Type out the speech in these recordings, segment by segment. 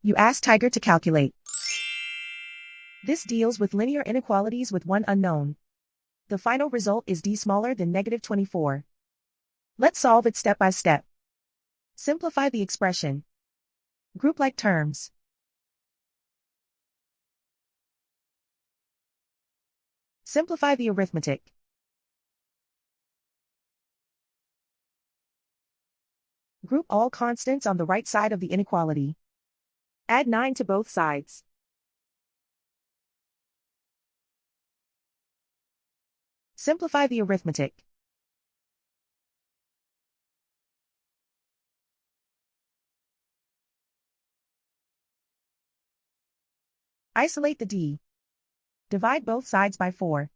You ask Tiger to calculate. This deals with linear inequalities with one unknown. The final result is d smaller than -24. Let's solve it step by step. Simplify the expression. Group like terms. Simplify the arithmetic. Group all constants on the right side of the inequality. Add 9 to both sides. Simplify the arithmetic. Isolate the d. Divide both sides by 4.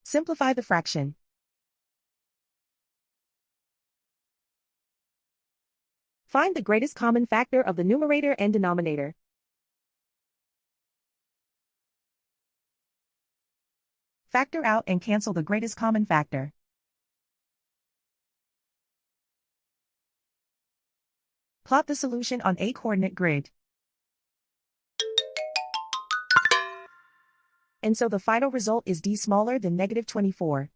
Simplify the fraction. Find the greatest common factor of the numerator and denominator. Factor out and cancel the greatest common factor. Plot the solution on a coordinate grid. And so the final result is d smaller than -24.